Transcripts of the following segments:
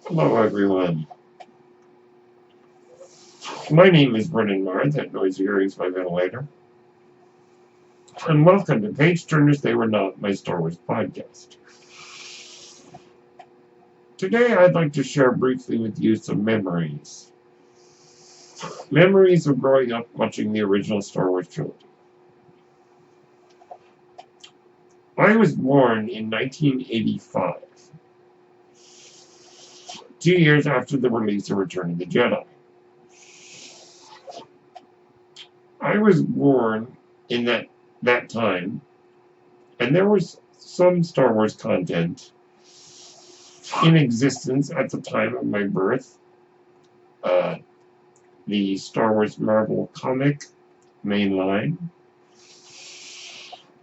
Hello, everyone. My name is Brennan Marr. That noise you hear is my ventilator. And welcome to Page Turners They Were Not, my Star Wars podcast. Today, I'd like to share briefly with you some memories. Memories of growing up watching the original Star Wars trilogy. I was born in 1985, 2 years after the release of Return of the Jedi. I was born in that time, and there was some Star Wars content in existence at the time of my birth. The Star Wars Marvel comic mainline.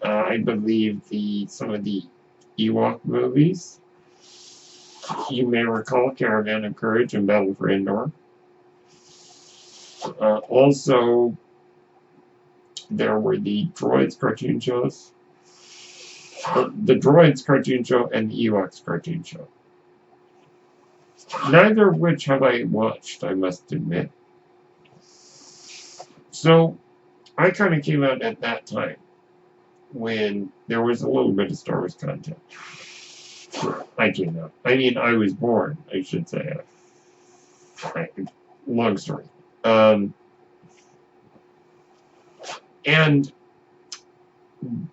I believe some of the Ewok movies. You may recall Caravan of Courage and Battle for Endor. Also, there were the Droids cartoon shows. The Droids cartoon show and the Ewoks cartoon show. Neither of which have I watched, I must admit. So, I kind of came out at that time when there was a little bit of Star Wars content. I came out. I mean, I was born, I should say. Long story. And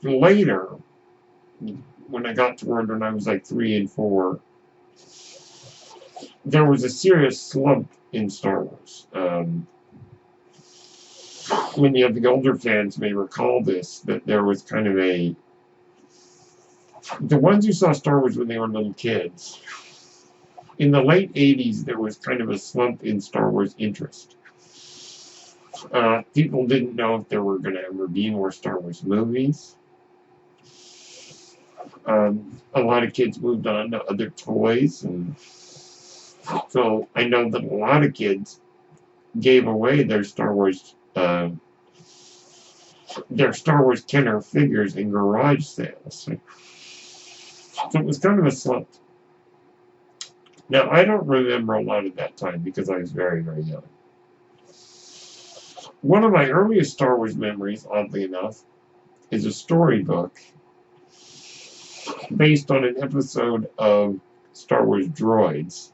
later, when I got to where when I was like 3 and 4, there was a serious slump in Star Wars. Many of the older fans may recall this, that there was kind of the ones who saw Star Wars when they were little kids, in the late 80s, there was kind of a slump in Star Wars interest. People didn't know if there were going to ever be more Star Wars movies. A lot of kids moved on to other toys, and so I know that a lot of kids gave away their Star Wars Kenner figures in garage sales. So it was kind of a slump. Now, I don't remember a lot of that time because I was very, very young. One of my earliest Star Wars memories, oddly enough, is a storybook based on an episode of Star Wars Droids.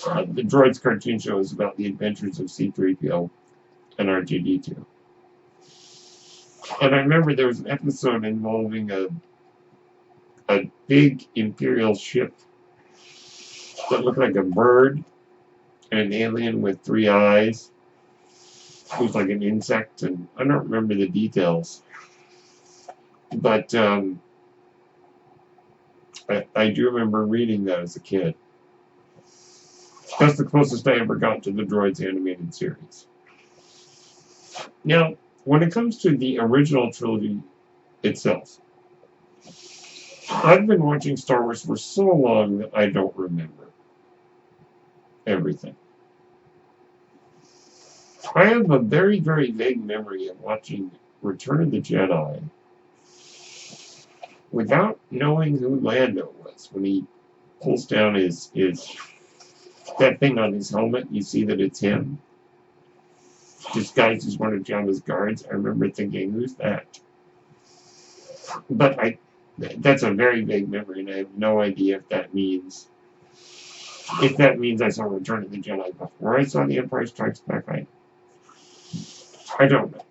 The Droids cartoon show is about the adventures of C-3PO and R2-D2. And I remember there was an episode involving a big Imperial ship that looked like a bird and an alien with 3 eyes. It was like an insect, and I don't remember the details. But I do remember reading that as a kid. That's the closest I ever got to the Droids animated series. Now, when it comes to the original trilogy itself, I've been watching Star Wars for so long that I don't remember everything. I have a very, very vague memory of watching Return of the Jedi without knowing who Lando was. When he pulls down that thing on his helmet, you see that it's him, disguised as one of Jabba's guards. I remember thinking, who's that? But that's a very vague memory, and I have no idea if that means I saw Return of the Jedi before I saw The Empire Strikes Back. I don't know.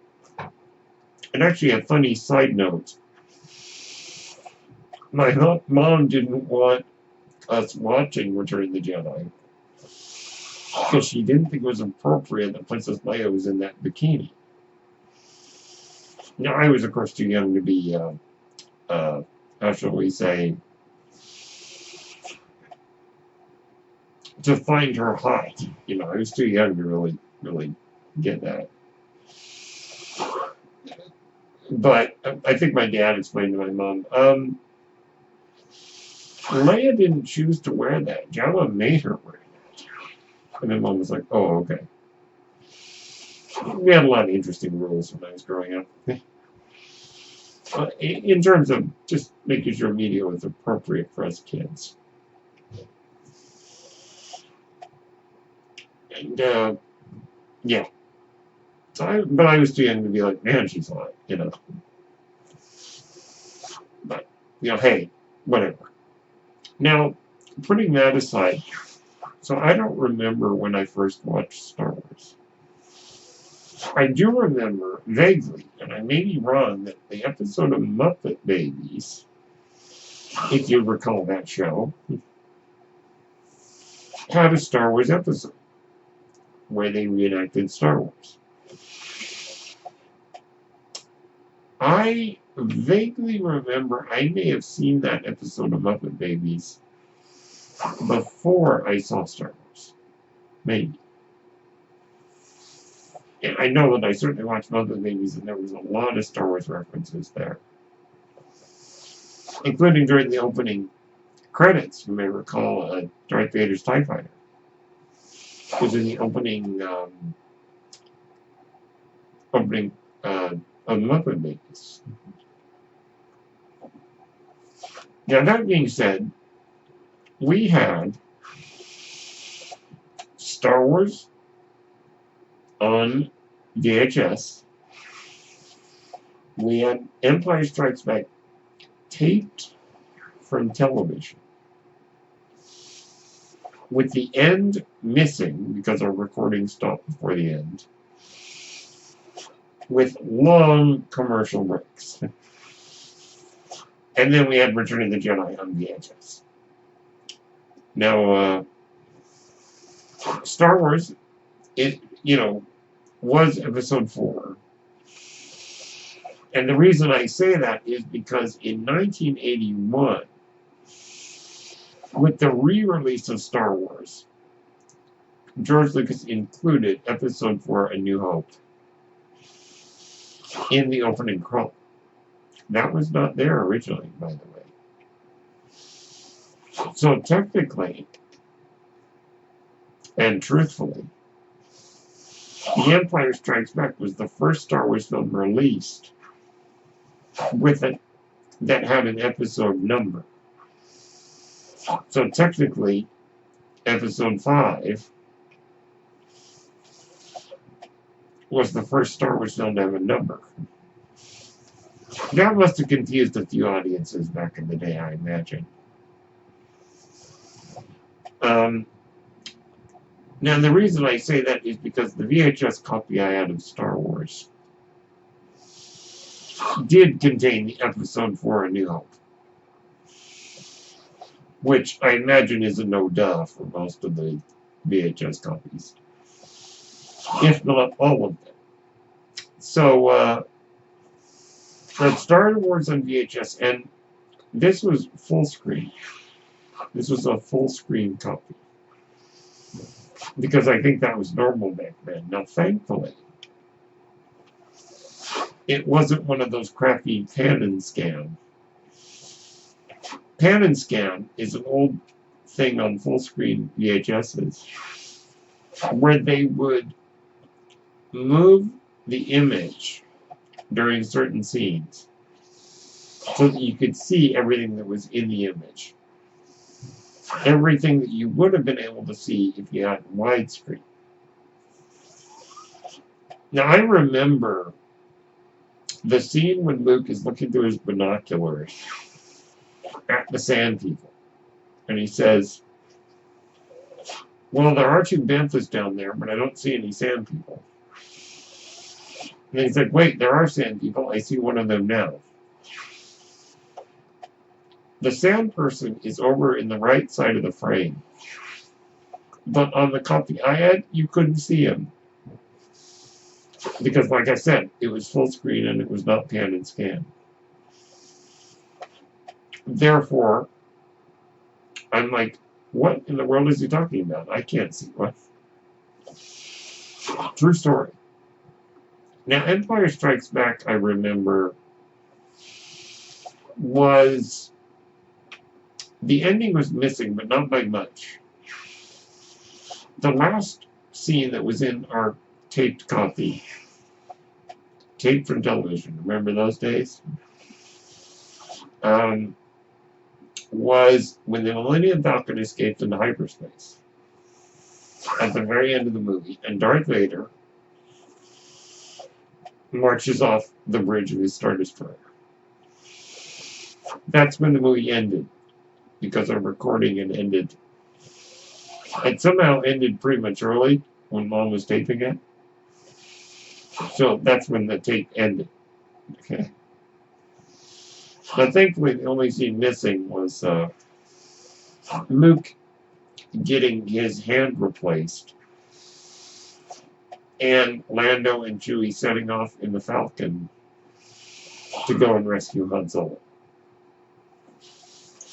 And actually, a funny side note, my mom didn't want us watching Return of the Jedi because she didn't think it was appropriate that Princess Leia was in that bikini. Now, I was, of course, too young to be, how shall we say, to find her hot. I was too young to really, really get that. But I think my dad explained to my mom, Leia didn't choose to wear that. Jabba made her wear that. And my mom was like, oh, okay. We had a lot of interesting rules when I was growing up. In terms of just making sure media was appropriate for us kids. And, yeah. But I was too young to be like, man, she's hot, But, hey, whatever. Now, putting that aside, so I don't remember when I first watched Star Wars. I do remember vaguely, and I may be wrong, that the episode of Muppet Babies, if you recall that show, had a Star Wars episode where they reenacted Star Wars. I vaguely remember I may have seen that episode of Muppet Babies before I saw Star Wars. Maybe. And I know that I certainly watched Muppet Babies, and there was a lot of Star Wars references there. Including during the opening credits, you may recall Darth Vader's TIE Fighter. It was in the opening of Muppet Babies. Now, that being said, we had Star Wars on VHS. We had Empire Strikes Back taped from television, with the end missing because our recording stopped before the end, with long commercial breaks. And then we had Return of the Jedi on VHS. Now, Star Wars, was Episode 4. And the reason I say that is because in 1981, with the re-release of Star Wars, George Lucas included Episode 4, A New Hope, in the opening crawl. That was not there originally, by the way. So technically, and truthfully, The Empire Strikes Back was the first Star Wars film released that had an episode number. So technically, Episode 5 was the first Star Wars film to have a number. That must have confused a few audiences back in the day, I imagine. Now, the reason I say that is because the VHS copy I had of Star Wars did contain the Episode 4, A New Hope, which I imagine is a no-duh for most of the VHS copies, if not all of them. So, from Star Wars on VHS, and this was full screen. This was a full screen copy, because I think that was normal back then. Now, thankfully, it wasn't one of those crappy pan and scan. Pan and scan is an old thing on full screen VHSs where they would move the image during certain scenes so that you could see everything that was in the image. Everything that you would have been able to see if you had widescreen. Now, I remember the scene when Luke is looking through his binoculars at the Sand People. And he says, well, there are 2 banthas down there, but I don't see any Sand People. And he's like, wait, there are Sand People. I see one of them now. The Sand Person is over in the right side of the frame. But on the copy I had, you couldn't see him. Because, like I said, it was full screen and it was not pan and scan. Therefore, I'm like, what in the world is he talking about? I can't see what. True story. Now, Empire Strikes Back, I remember, was... the ending was missing, but not by much. The last scene that was in our taped copy, taped from television, remember those days? Was when the Millennium Falcon escaped into hyperspace. at the very end of the movie, and Darth Vader marches off the bridge of his Star Destroyer. That's when the movie ended, because our recording had ended. It somehow ended prematurely when Mom was taping it. So that's when the tape ended. Okay. But thankfully, the only scene missing was Luke getting his hand replaced, and Lando and Chewie setting off in the Falcon to go and rescue Han Solo,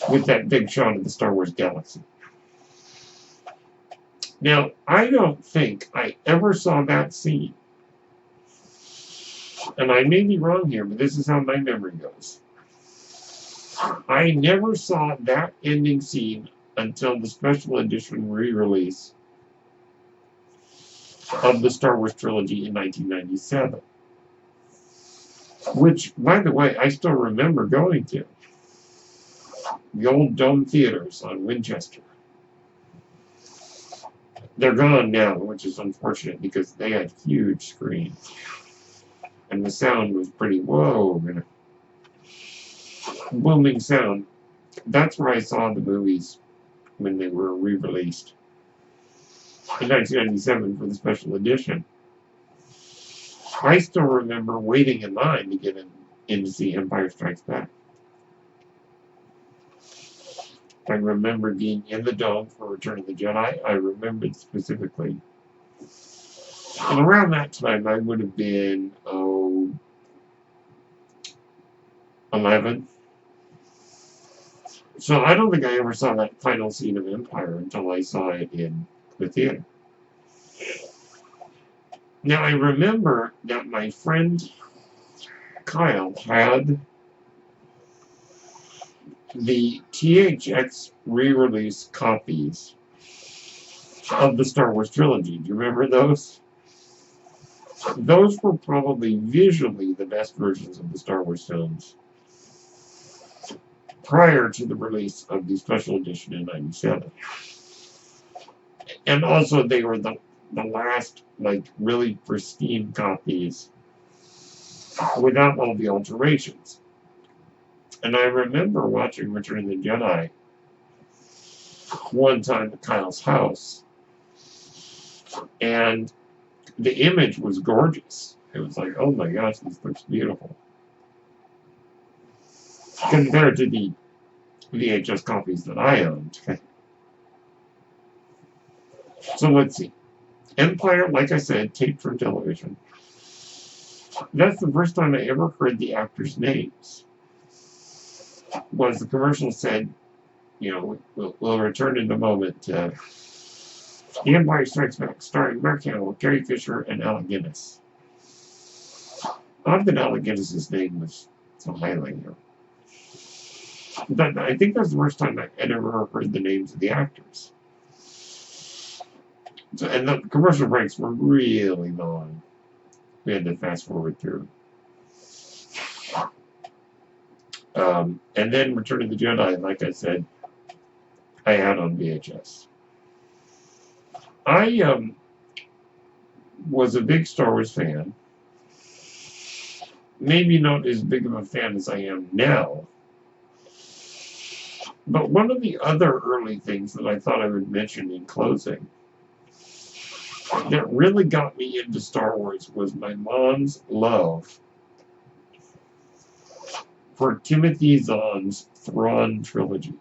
with that big shot of the Star Wars galaxy. Now, I don't think I ever saw that scene, and I may be wrong here, but this is how my memory goes. I never saw that ending scene until the special edition re-release of the Star Wars trilogy in 1997. Which, by the way, I still remember going to. The old Dome Theaters on Winchester. They're gone now, which is unfortunate because they had huge screens. And the sound was pretty, whoa, booming sound. That's where I saw the movies when they were re-released in 1997 for the special edition. I still remember waiting in line to get in to see Empire Strikes Back. I remember being in the Dome for Return of the Jedi. I remembered specifically. And around that time, I would have been, 11. So I don't think I ever saw that final scene of Empire until I saw it in the theater. Now, I remember that my friend Kyle had the THX re-release copies of the Star Wars trilogy. Do you remember those? Those were probably visually the best versions of the Star Wars films prior to the release of the special edition in 97. And also they were the last, really pristine copies without all the alterations. And I remember watching Return of the Jedi one time at Kyle's house, and the image was gorgeous. It was like, oh my gosh, this looks beautiful. Compared to the VHS copies that I owned. So let's see. Empire, like I said, taped from television. That's the first time I ever heard the actors' names. Was the commercial said, we'll return in a moment. The Empire Strikes Back, starring Mark Hamill, Carrie Fisher, and Alec Guinness. Not that Alec Guinness's name was so highly here. But I think that's the first time I had ever heard the names of the actors. So, and the commercial breaks were really long. We had to fast forward through. And then Return of the Jedi, like I said, I had on VHS. I was a big Star Wars fan. Maybe not as big of a fan as I am now. But one of the other early things that I thought I would mention in closing that really got me into Star Wars was my mom's love for Timothy Zahn's Thrawn trilogy.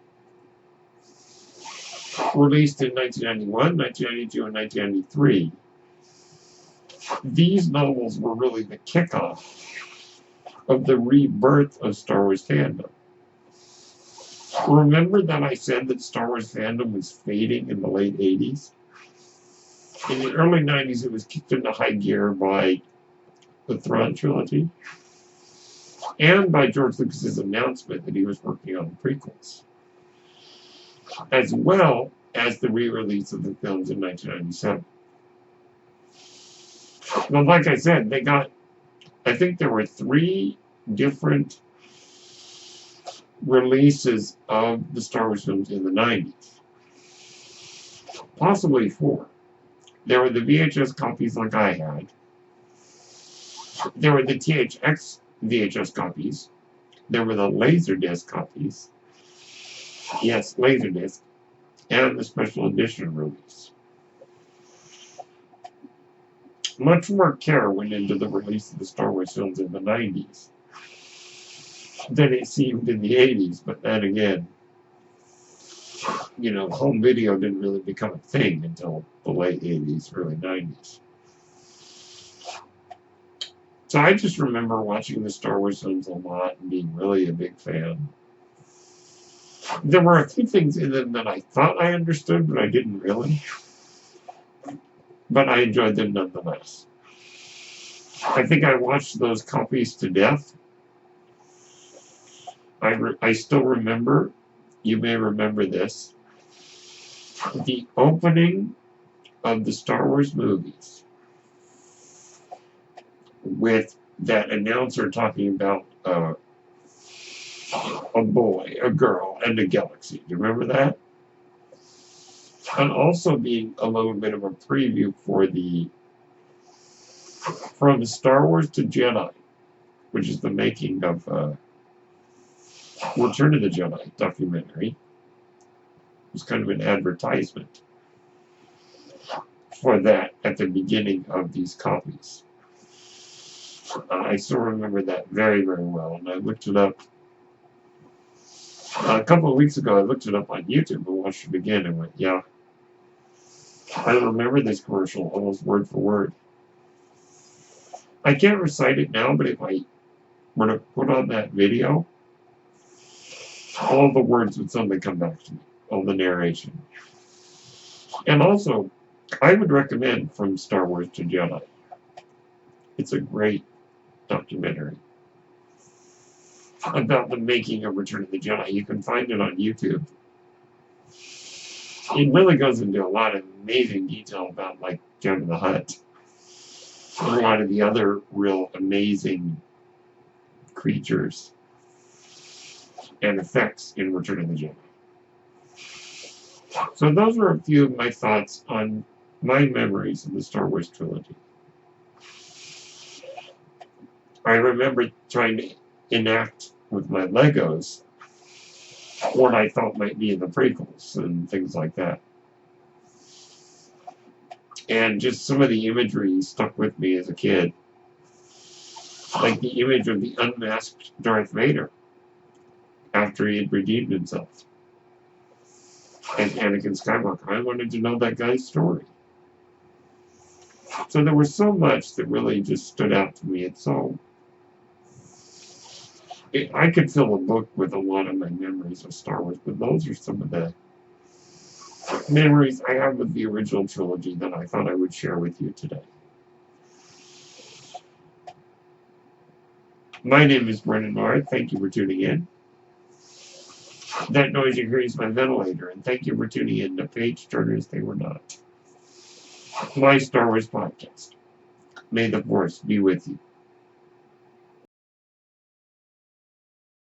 Released in 1991, 1992, and 1993, these novels were really the kickoff of the rebirth of Star Wars fandom. Remember that I said that Star Wars fandom was fading in the late 80s? In the early 90s, it was kicked into high gear by the Thrawn trilogy and by George Lucas's announcement that he was working on the prequels, as well as the re-release of the films in 1997. Well, like I said, I think there were 3 different releases of the Star Wars films in the 90s. Possibly 4. There were the VHS copies like I had. There were the THX VHS copies. There were the Laserdisc copies. Yes, Laserdisc. And the special edition release. Much more care went into the release of the Star Wars films in the 90s than it seemed in the 80s, but then again, home video didn't really become a thing until the late 80s, early 90s. So I just remember watching the Star Wars films a lot and being really a big fan. There were a few things in them that I thought I understood, but I didn't really. But I enjoyed them nonetheless. I think I watched those copies to death. I still remember, you may remember this, the opening of the Star Wars movies with that announcer talking about a boy, a girl, and a galaxy. Do you remember that? And also being a little bit of a preview for from Star Wars to Jedi, which is the making of Return of the Jedi documentary. It was kind of an advertisement for that at the beginning of these copies. I still remember that very, very well, and I looked it up. A couple of weeks ago, I looked it up on YouTube and watched it again and went, yeah, I remember this commercial almost word for word. I can't recite it now, but if I were to put on that video, all the words would suddenly come back to me, all the narration. And also, I would recommend From Star Wars to Jedi. It's a great documentary about the making of Return of the Jedi. You can find it on YouTube. It really goes into a lot of amazing detail about, like, Jabba the Hutt and a lot of the other real amazing creatures and effects in Return of the Jedi. So those were a few of my thoughts on my memories of the Star Wars trilogy. I remember trying to enact with my Legos what I thought might be in the prequels and things like that. And just some of the imagery stuck with me as a kid. Like the image of the unmasked Darth Vader after he had redeemed himself. And Anakin Skywalker. I wanted to know that guy's story. So there was so much that really just stood out to me. I could fill a book with a lot of my memories of Star Wars, but those are some of the memories I have with the original trilogy that I thought I would share with you today. My name is Brendan Marr. Thank you for tuning in. That noise you hear is my ventilator, and thank you for tuning in to Page Turners They Were Not, my Star Wars podcast. May the Force be with you.